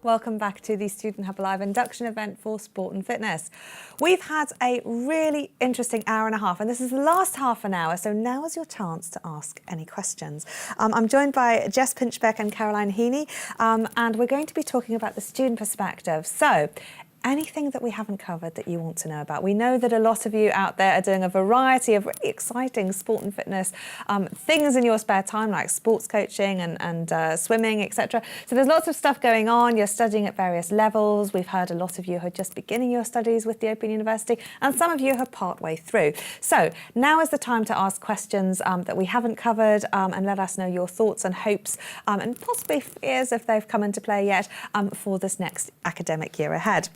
Welcome back to the Student Hub Live induction event for sport and fitness. We've had a really interesting hour and a half, and this is the last half an hour, so now is your chance to ask any questions. I'm joined by Jess Pinchbeck and Heaney, and we're going to be talking about the student perspective. So, anything that we haven't covered that you want to know about? We know that a lot of you out there are doing a variety of really exciting sport and fitness things in your spare time, like sports coaching and swimming, etc. So there's lots of stuff going on. You're studying at various levels. We've heard a lot of you who are just beginning your studies with the Open University, and some of you are partway through. So now is the time to ask questions that we haven't covered and let us know your thoughts and hopes and possibly fears, if they've come into play yet, for this next academic year ahead.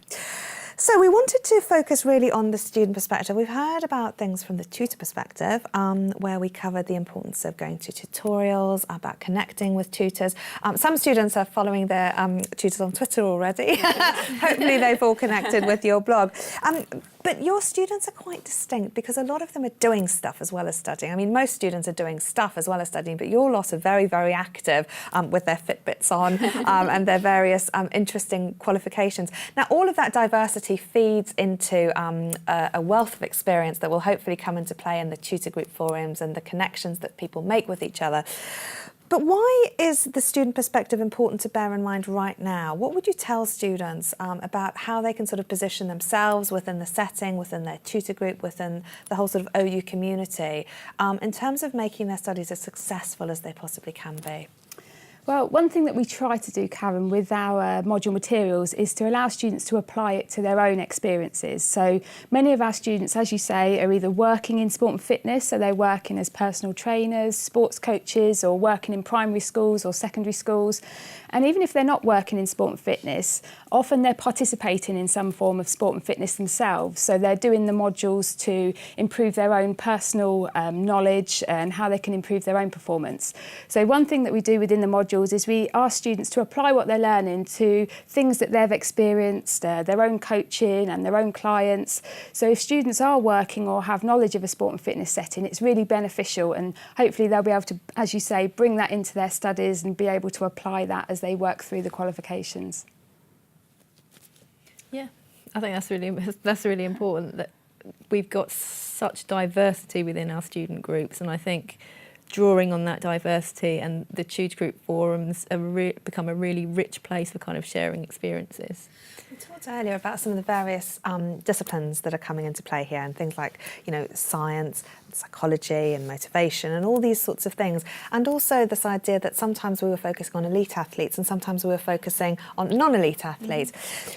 So we wanted to focus really on the student perspective. We've heard about things from the tutor perspective, where we covered the importance of going to tutorials, about connecting with tutors. Some students are following their tutors on Twitter already. Hopefully they've all connected with your blog. But your students are quite distinct because a lot of them are doing stuff as well as studying. I mean, most students are doing stuff as well as studying, but your lot are very, very active with their Fitbits on and their various interesting qualifications. Now, all of that diversity feeds into a wealth of experience that will hopefully come into play in the tutor group forums and the connections that people make with each other. But why is the student perspective important to bear in mind right now? What would you tell students about how they can sort of position themselves within the setting, within their tutor group, within the whole sort of OU community, in terms of making their studies as successful as they possibly can be? Well, one thing that we try to do, Karen, with our module materials is to allow students to apply it to their own experiences. So many of our students, as you say, are either working in sport and fitness, so they're working as personal trainers, sports coaches, or working in primary schools or secondary schools. And even if they're not working in sport and fitness, often they're participating in some form of sport and fitness themselves. So they're doing the modules to improve their own personal knowledge and how they can improve their own performance. So one thing that we do within the modules is we ask students to apply what they're learning to things that they've experienced, their own coaching and their own clients. So if students are working or have knowledge of a sport and fitness setting, it's really beneficial, and hopefully they'll be able to, as you say, bring that into their studies and be able to apply that as they work through the qualifications. Yeah, I think that's really important, that we've got such diversity within our student groups, and I think drawing on that diversity and the tutor group forums have become a really rich place for kind of sharing experiences. We talked earlier about some of the various disciplines that are coming into play here, and things like, you know, science, psychology and motivation and all these sorts of things. And also this idea that sometimes we were focusing on elite athletes and sometimes we were focusing on non-elite athletes.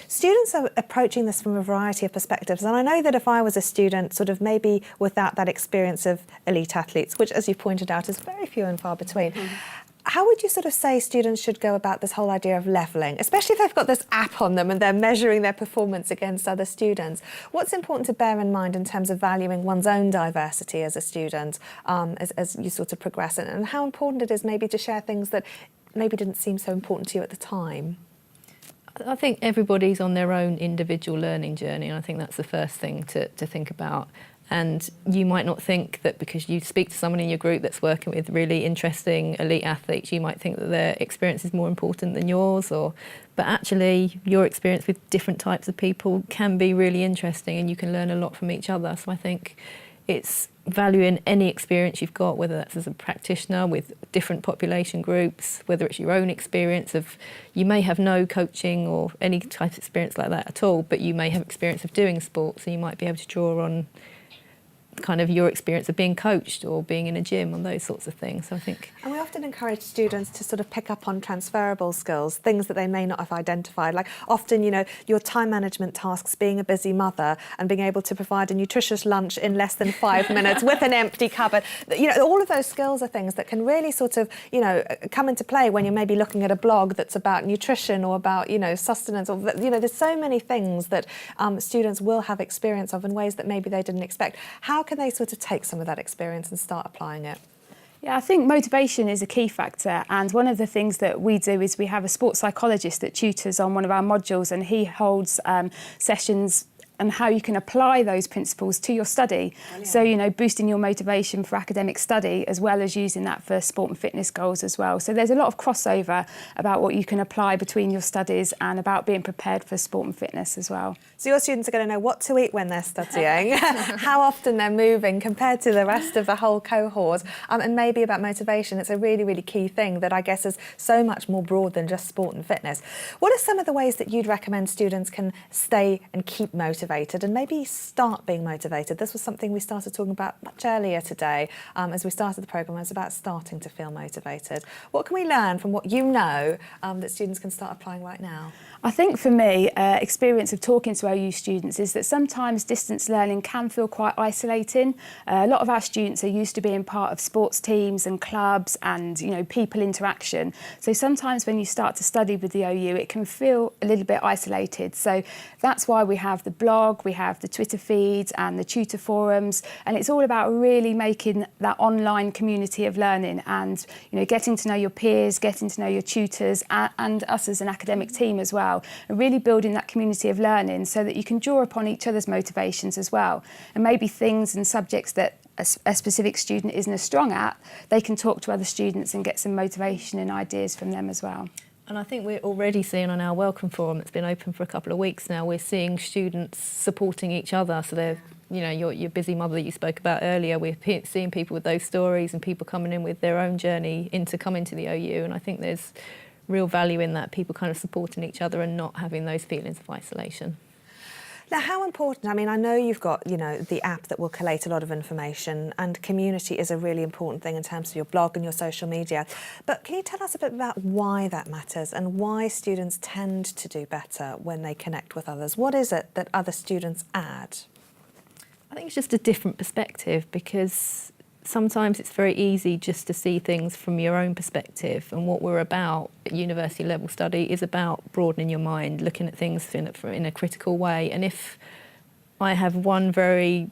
Students are approaching this from a variety of perspectives. And I know that if I was a student, sort of maybe without that experience of elite athletes, which, as you pointed out, is very few and far between, how would you sort of say students should go about this whole idea of levelling, especially if they've got this app on them and they're measuring their performance against other students? What's important to bear in mind in terms of valuing one's own diversity as a student as you sort of progress, and how important it is maybe to share things that maybe didn't seem so important to you at the time? I think everybody's on their own individual learning journey, and I think that's the first thing to think about. And you might not think that because you speak to someone in your group that's working with really interesting elite athletes, you might think that their experience is more important than yours, but actually your experience with different types of people can be really interesting and you can learn a lot from each other. So I think it's valuing any experience you've got, whether that's as a practitioner with different population groups, whether it's your own experience of, you may have no coaching or any type of experience like that at all, but you may have experience of doing sports, so you might be able to draw on kind of your experience of being coached or being in a gym and those sorts of things. So I think... And we often encourage students to sort of pick up on transferable skills, things that they may not have identified. Like often, you know, your time management tasks, being a busy mother and being able to provide a nutritious lunch in less than 5 minutes with an empty cupboard. You know, all of those skills are things that can really sort of, you know, come into play when you're maybe looking at a blog that's about nutrition or about, you know, sustenance, or, you know, there's so many things that students will have experience of in ways that maybe they didn't expect. How can they sort of take some of that experience and start applying it? Yeah, I think motivation is a key factor, and one of the things that we do is we have a sports psychologist that tutors on one of our modules, and he holds sessions and how you can apply those principles to your study. Brilliant. So, you know, boosting your motivation for academic study as well as using that for sport and fitness goals as well. So there's a lot of crossover about what you can apply between your studies and about being prepared for sport and fitness as well. So your students are going to know what to eat when they're studying, how often they're moving compared to the rest of the whole cohort, and maybe about motivation. It's a really, really key thing that I guess is so much more broad than just sport and fitness. What are some of the ways that you'd recommend students can stay and keep motivated and maybe start being motivated? This was something we started talking about much earlier today as we started the programme. It was about starting to feel motivated. What can we learn from what you know that students can start applying right now? I think for me, experience of talking to OU students is that sometimes distance learning can feel quite isolating. A lot of our students are used to being part of sports teams and clubs and, you know, people interaction. So sometimes when you start to study with the OU, it can feel a little bit isolated. So that's why we have the blog, we have the Twitter feeds and the tutor forums, and it's all about really making that online community of learning and, you know, getting to know your peers, getting to know your tutors and us as an academic team as well. And really building that community of learning so that you can draw upon each other's motivations as well. And maybe things and subjects that a specific student isn't as strong at, they can talk to other students and get some motivation and ideas from them as well. And I think we're already seeing on our Welcome Forum, that's been open for a couple of weeks now, we're seeing students supporting each other. So they're, you know, your busy mother that you spoke about earlier, we're seeing people with those stories and people coming in with their own journey into coming to the OU. And I think there's real value in that, people kind of supporting each other and not having those feelings of isolation. Now, how important, I mean, I know you've got, you know, the app that will collate a lot of information, and community is a really important thing in terms of your blog and your social media. But can you tell us a bit about why that matters and why students tend to do better when they connect with others? What is it that other students add? I think it's just a different perspective, because sometimes it's very easy just to see things from your own perspective, and what we're about at university level study is about broadening your mind, looking at things in a critical way. And if I have one very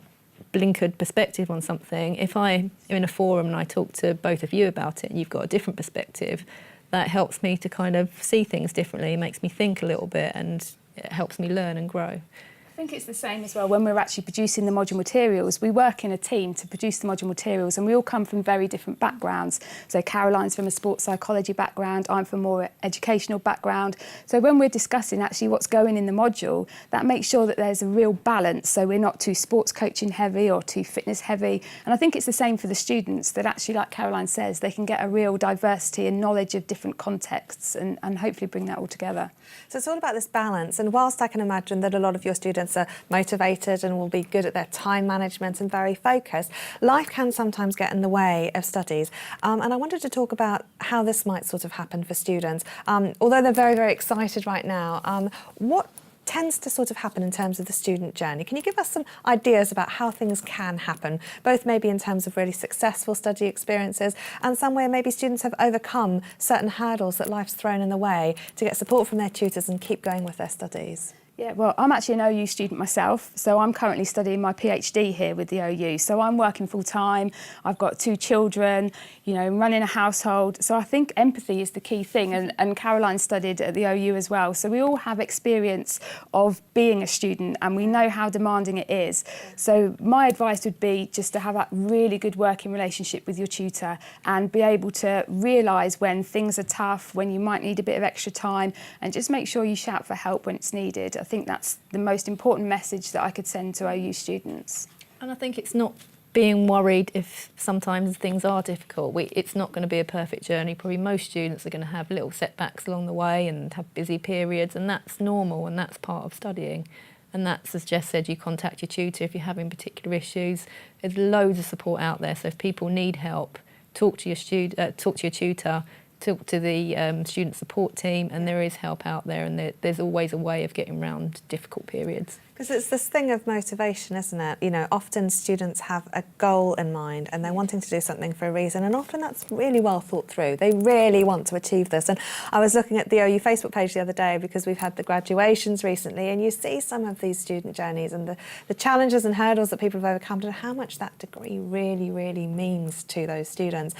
blinkered perspective on something, if I am in a forum and I talk to both of you about it and you've got a different perspective, that helps me to kind of see things differently, it makes me think a little bit, and it helps me learn and grow. I think it's the same as well when we're actually producing the module materials. We work in a team to produce the module materials, and we all come from very different backgrounds. So Caroline's from a sports psychology background, I'm from more educational background. So when we're discussing actually what's going in the module, that makes sure that there's a real balance, so we're not too sports coaching heavy or too fitness heavy. And I think it's the same for the students, that actually, like Caroline says, they can get a real diversity and knowledge of different contexts and hopefully bring that all together. So it's all about this balance, and whilst I can imagine that a lot of your students are motivated and will be good at their time management and very focused, life can sometimes get in the way of studies. And I wanted to talk about how this might sort of happen for students. Although they're very, very excited right now, what tends to sort of happen in terms of the student journey? Can you give us some ideas about how things can happen, both maybe in terms of really successful study experiences and somewhere maybe students have overcome certain hurdles that life's thrown in the way to get support from their tutors and keep going with their studies? Yeah, well, I'm actually an OU student myself, so I'm currently studying my PhD here with the OU. So I'm working full time, I've got 2 children, you know, running a household. So I think empathy is the key thing, and Caroline studied at the OU as well. So we all have experience of being a student and we know how demanding it is. So my advice would be just to have that really good working relationship with your tutor and be able to realise when things are tough, when you might need a bit of extra time, and just make sure you shout for help when it's needed. I think that's the most important message that I could send to OU students. And I think it's not being worried if sometimes things are difficult. It's not going to be a perfect journey. Probably most students are going to have little setbacks along the way and have busy periods, and that's normal and that's part of studying. And that's, as Jess said, you contact your tutor if you're having particular issues. There's loads of support out there, so if people need help, talk to your tutor, talk to the student support team, and there is help out there, and there's always a way of getting around difficult periods. Because it's this thing of motivation, isn't it? You know, often students have a goal in mind and they're wanting to do something for a reason, and often that's really well thought through. They really want to achieve this. And I was looking at the OU Facebook page the other day because we've had the graduations recently, and you see some of these student journeys and the challenges and hurdles that people have overcome and how much that degree really, really means to those students.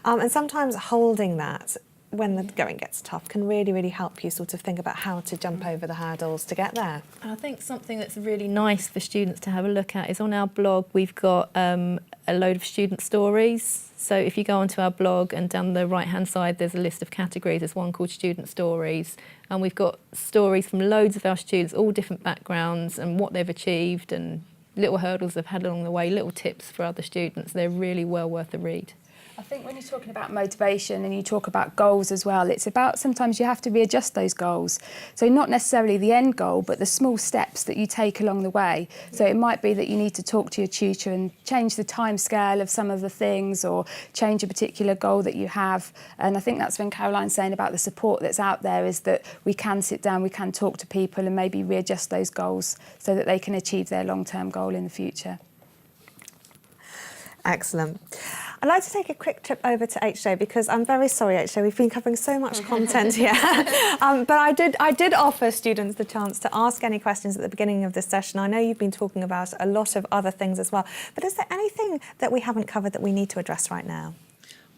And sometimes holding that when the going gets tough, can really, really help you sort of think about how to jump over the hurdles to get there. I think something that's really nice for students to have a look at is on our blog we've got a load of student stories. So if you go onto our blog and down the right-hand side there's a list of categories. There's one called Student Stories, and we've got stories from loads of our students, all different backgrounds and what they've achieved and little hurdles they've had along the way, little tips for other students. They're really well worth a read. I think when you're talking about motivation and you talk about goals as well, it's about sometimes you have to readjust those goals. So not necessarily the end goal, but the small steps that you take along the way. So it might be that you need to talk to your tutor and change the time scale of some of the things, or change a particular goal that you have. And I think that's when Caroline's saying about the support that's out there, is that we can sit down, we can talk to people and maybe readjust those goals so that they can achieve their long-term goal in the future. Excellent. I'd like to take a quick trip over to HJ, because I'm very sorry, HJ, we've been covering so much content here. But I did offer students the chance to ask any questions at the beginning of this session. I know you've been talking about a lot of other things as well, but is there anything that we haven't covered that we need to address right now?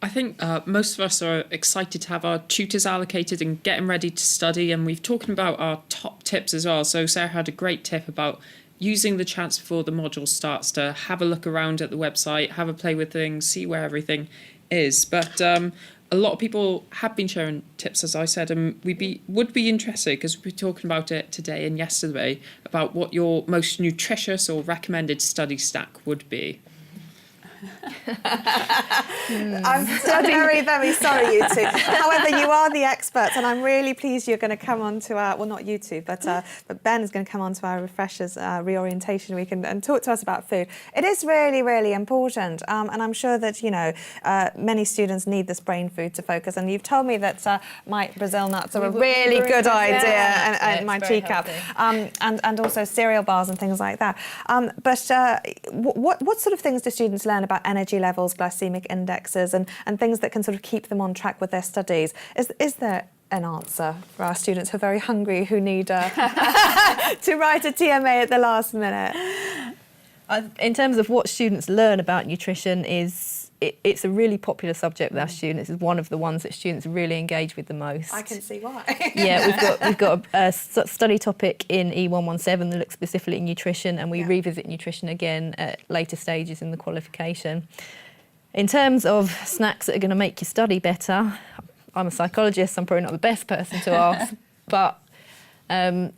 I think most of us are excited to have our tutors allocated and getting ready to study, and we've talked about our top tips as well. So Sarah had a great tip about using the chance before the module starts to have a look around at the website, have a play with things, see where everything is. But a lot of people have been sharing tips, as I said, and would be interested, because we were talking about it today and yesterday, about what your most nutritious or recommended study stack would be. I'm very, very sorry, you two. However, you are the experts, and I'm really pleased you're going to come on to our, well, not you two, but Ben is going to come on to our Refreshers Reorientation Week and talk to us about food. It is really, really important, and I'm sure that, you know, many students need this brain food to focus, and you've told me that my Brazil nuts are a really good idea, and my teacup, and also cereal bars and things like that. What sort of things do students learn about energy levels, glycemic indexes, and things that can sort of keep them on track with their studies? Is there an answer for our students who are very hungry, who need to write a TMA at the last minute? In terms of what students learn about nutrition, it's a really popular subject with our students. It's one of the ones that students really engage with the most. I can see why. Yeah, we've got a study topic in E117 that looks specifically at nutrition, and we revisit nutrition again at later stages in the qualification. In terms of snacks that are going to make you study better, I'm a psychologist, I'm probably not the best person to ask, but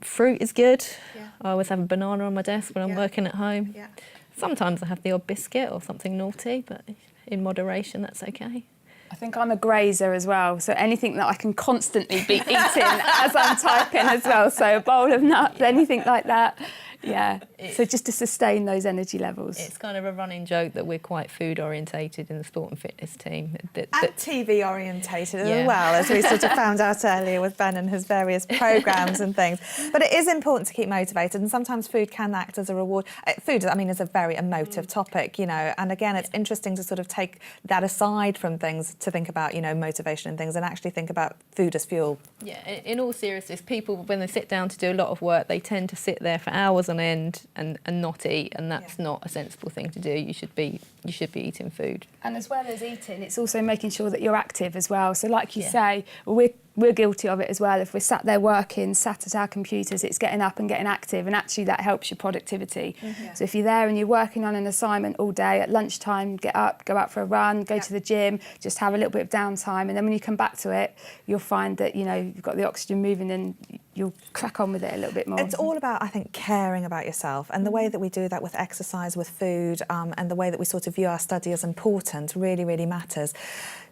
fruit is good. Yeah. I always have a banana on my desk when I'm working at home. Yeah. Sometimes I have the odd biscuit or something naughty, but in moderation, that's okay. I think I'm a grazer as well, so anything that I can constantly be eating as I'm typing as well, so a bowl of nuts, anything like that. Yeah, so just to sustain those energy levels. It's kind of a running joke that we're quite food orientated in the sport and fitness team. And TV orientated as well, as we sort of found out earlier with Ben and his various programmes and things. But it is important to keep motivated, and sometimes food can act as a reward. Food, I mean, is a very emotive topic, you know, and again, it's interesting to sort of take that aside from things to think about, you know, motivation and things, and actually think about food as fuel. Yeah, in all seriousness, people, when they sit down to do a lot of work, they tend to sit there for hours on end and not eat, and that's not a sensible thing to do. You should be eating food. And as well as eating, it's also making sure that you're active as well. So like you say, we're guilty of it as well. If we're sat there working, sat at our computers, it's getting up and getting active, and actually that helps your productivity. So if you're there and you're working on an assignment all day, at lunchtime, get up, go out for a run, go to the gym, just have a little bit of downtime, and then when you come back to it, you'll find that, you know, you've got the oxygen moving and you'll crack on with it a little bit more. It's all about, I think, caring about yourself, and the way that we do that with exercise, with food, and the way that we sort of view our study as important really, really matters.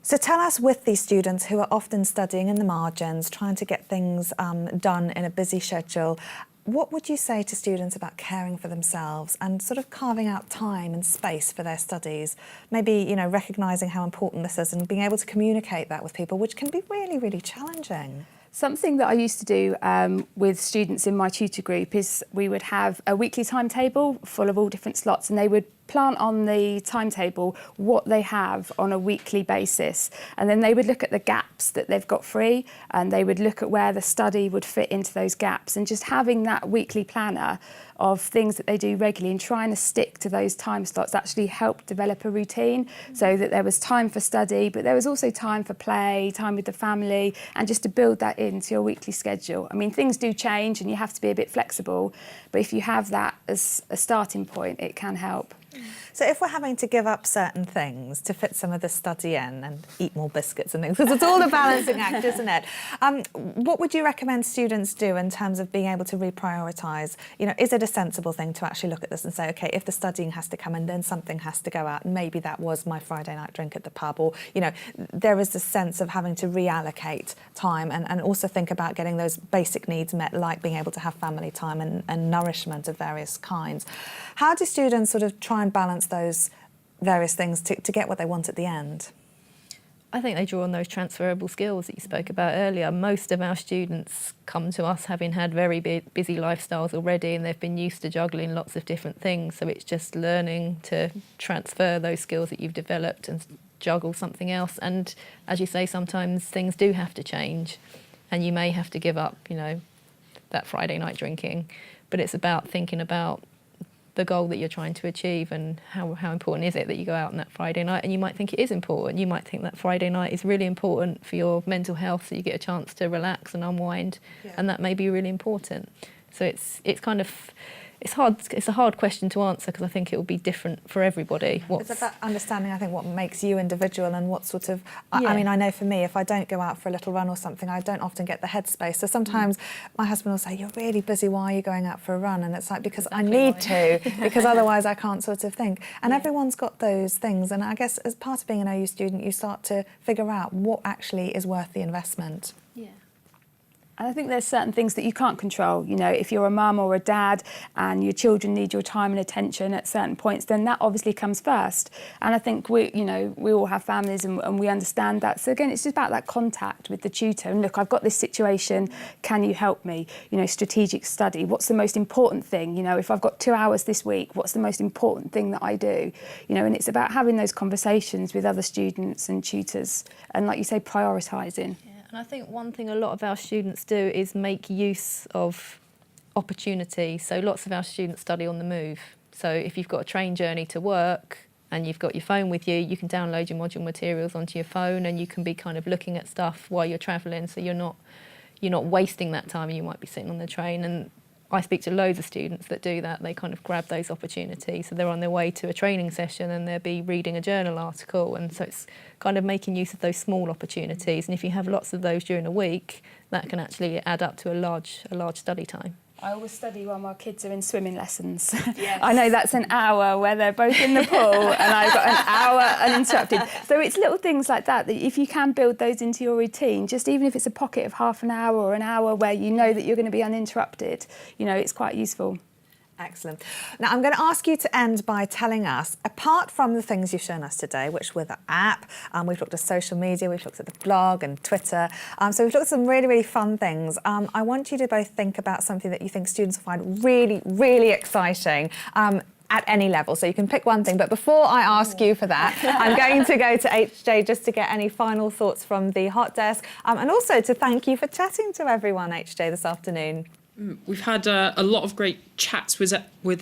So tell us, with these students who are often studying in the margins, trying to get things done in a busy schedule, what would you say to students about caring for themselves and sort of carving out time and space for their studies? Maybe, you know, recognising how important this is and being able to communicate that with people, which can be really, really challenging. Something that I used to do with students in my tutor group is we would have a weekly timetable full of all different slots, and they would plant on the timetable what they have on a weekly basis, and then they would look at the gaps that they've got free, and they would look at where the study would fit into those gaps, and just having that weekly planner of things that they do regularly and trying to stick to those time slots actually helped develop a routine, so that there was time for study, but there was also time for play, time with the family, and just to build that into your weekly schedule. I mean, things do change and you have to be a bit flexible, but if you have that as a starting point, it can help. So if we're having to give up certain things to fit some of the study in and eat more biscuits and things, because it's all a balancing act, isn't it? What would you recommend students do in terms of being able to reprioritise? You know, is it a sensible thing to actually look at this and say, OK, if the studying has to come and then something has to go out, and maybe that was my Friday night drink at the pub, or, you know, there is a sense of having to reallocate time and also think about getting those basic needs met, like being able to have family time and nourishment of various kinds. How do students sort of try and balance those various things to get what they want at the end? I think they draw on those transferable skills that you spoke about earlier. Most of our students come to us having had very busy lifestyles already, and they've been used to juggling lots of different things. So it's just learning to transfer those skills that you've developed and juggle something else. And as you say, sometimes things do have to change, and you may have to give up, you know, that Friday night drinking. But it's about thinking about the goal that you're trying to achieve, and how important is it that you go out on that Friday night. And you might think it is important. You might think that Friday night is really important for your mental health, so you get a chance to relax and unwind, and that may be really important. So it's kind of, it's hard. It's a hard question to answer, because I think it will be different for everybody. It's about understanding, I think, what makes you individual and what sort of... I mean, I know for me, if I don't go out for a little run or something, I don't often get the headspace. So sometimes my husband will say, "You're really busy, why are you going out for a run?" And it's like, because I need to, because otherwise I can't sort of think. And everyone's got those things. And I guess as part of being an OU student, you start to figure out what actually is worth the investment. And I think there's certain things that you can't control. You know, if you're a mum or a dad and your children need your time and attention at certain points, then that obviously comes first. And I think we all have families, and we understand that. So again, it's just about that contact with the tutor. And look, I've got this situation, can you help me? You know, strategic study, what's the most important thing? You know, if I've got 2 hours this week, what's the most important thing that I do? You know, and it's about having those conversations with other students and tutors, and like you say, prioritising. And I think one thing a lot of our students do is make use of opportunity. So lots of our students study on the move. So if you've got a train journey to work and you've got your phone with you, you can download your module materials onto your phone, and you can be kind of looking at stuff while you're travelling, so you're not wasting that time. You might be sitting on the train, and I speak to loads of students that do that. They kind of grab those opportunities. So they're on their way to a training session and they'll be reading a journal article. And so it's kind of making use of those small opportunities. And if you have lots of those during a week, that can actually add up to a large study time. I always study while my kids are in swimming lessons. Yes. I know that's an hour where they're both in the pool and I've got an hour uninterrupted. So it's little things like that if you can build those into your routine, just even if it's a pocket of half an hour or an hour where you know that you're going to be uninterrupted, you know, it's quite useful. Excellent. Now, I'm going to ask you to end by telling us, apart from the things you've shown us today, which were the app, we've looked at social media, we've looked at the blog and Twitter, so we've looked at some really, really fun things. I want you to both think about something that you think students will find really, really exciting. At any level, so you can pick one thing. But before I ask you for that, I'm going to go to HJ just to get any final thoughts from the hot desk, and also to thank you for chatting to everyone, HJ, this afternoon. We've had a lot of great chats with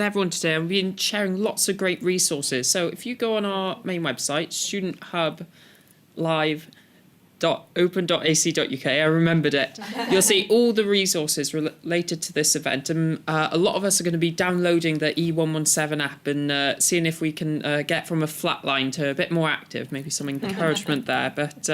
everyone today, and we've been sharing lots of great resources. So if you go on our main website, studenthub.live.open.ac.uk, I remembered it, you'll see all the resources related to this event. And a lot of us are going to be downloading the E117 app and seeing if we can get from a flat line to a bit more active, maybe some encouragement there. But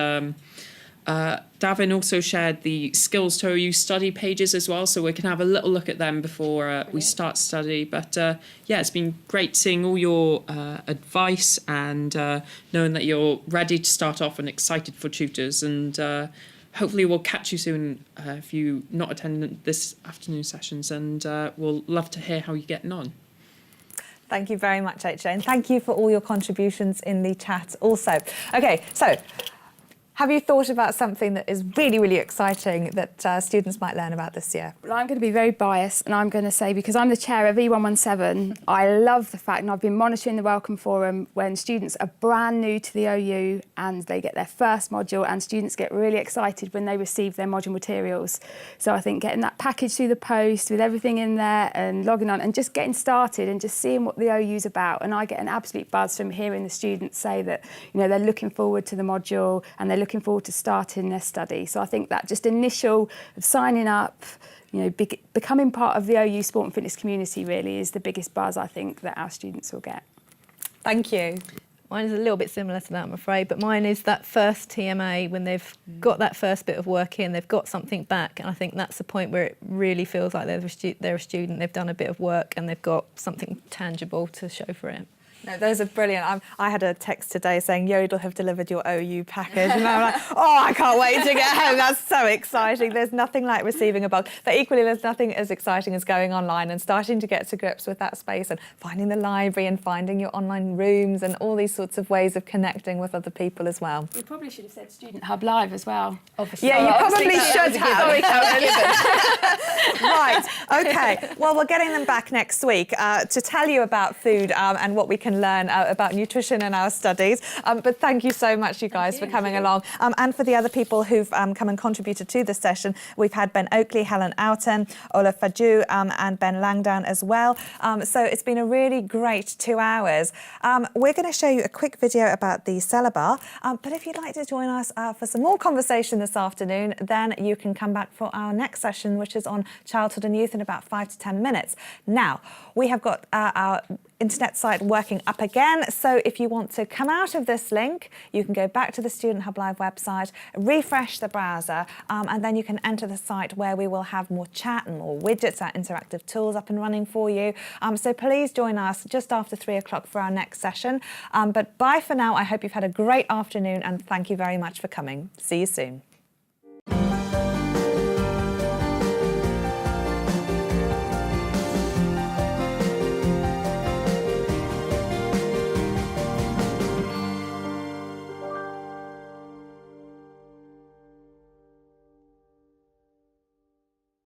Davin also shared the Skills to OU study pages as well, so we can have a little look at them before we start study. But yeah, it's been great seeing all your advice and knowing that you're ready to start off and excited for tutors. And hopefully we'll catch you soon if you're not attending this afternoon sessions, and we'll love to hear how you're getting on. Thank you very much, HJ, and thank you for all your contributions in the chat also. Okay, so Have you thought about something that is really, really exciting that students might learn about this year? Well, I'm going to be very biased, and I'm going to say, because I'm the chair of E117, I love the fact, and I've been monitoring the Welcome Forum, when students are brand new to the OU and they get their first module, and students get really excited when they receive their module materials. So I think getting that package through the post with everything in there and logging on and just getting started and just seeing what the OU's about. And I get an absolute buzz from hearing the students say that, you know, they're looking forward to the module and they're looking forward to starting their study. So I think that just initial of signing up, you know, becoming part of the OU sport and fitness community really is the biggest buzz I think that our students will get. Thank you. Mine is a little bit similar to that, I'm afraid, but mine is that first TMA when they've got that first bit of work in, they've got something back, and I think that's the point where it really feels like they're a student, they've done a bit of work and they've got something tangible to show for it. No, those are brilliant. I had a text today saying Yodel have delivered your OU package, and I'm like, oh, I can't wait to get home. That's so exciting. There's nothing like receiving a bulk, but equally there's nothing as exciting as going online and starting to get to grips with that space and finding the library and finding your online rooms and all these sorts of ways of connecting with other people as well. We probably should have said Student Hub Live as well. Obviously. Yeah, you probably should have. Sorry, Right, okay. Well, we're getting them back next week to tell you about food and what we can learn about nutrition in our studies. But thank you so much, you guys, for coming along. And for the other people who've come and contributed to this session, we've had Ben Oakley, Helen Outen, Ola Faju, and Ben Langdown as well. So it's been a really great 2 hours. We're going to show you a quick video about the cellar bar. But if you'd like to join us for some more conversation this afternoon, then you can come back for our next session, which is on childhood and youth in about 5 to 10 minutes. Now, we have got our internet site working up again. So if you want to come out of this link, you can go back to the Student Hub Live website, refresh the browser, and then you can enter the site where we will have more chat and more widgets, our interactive tools up and running for you. So please join us just after 3 o'clock for our next session. But bye for now. I hope you've had a great afternoon and thank you very much for coming. See you soon.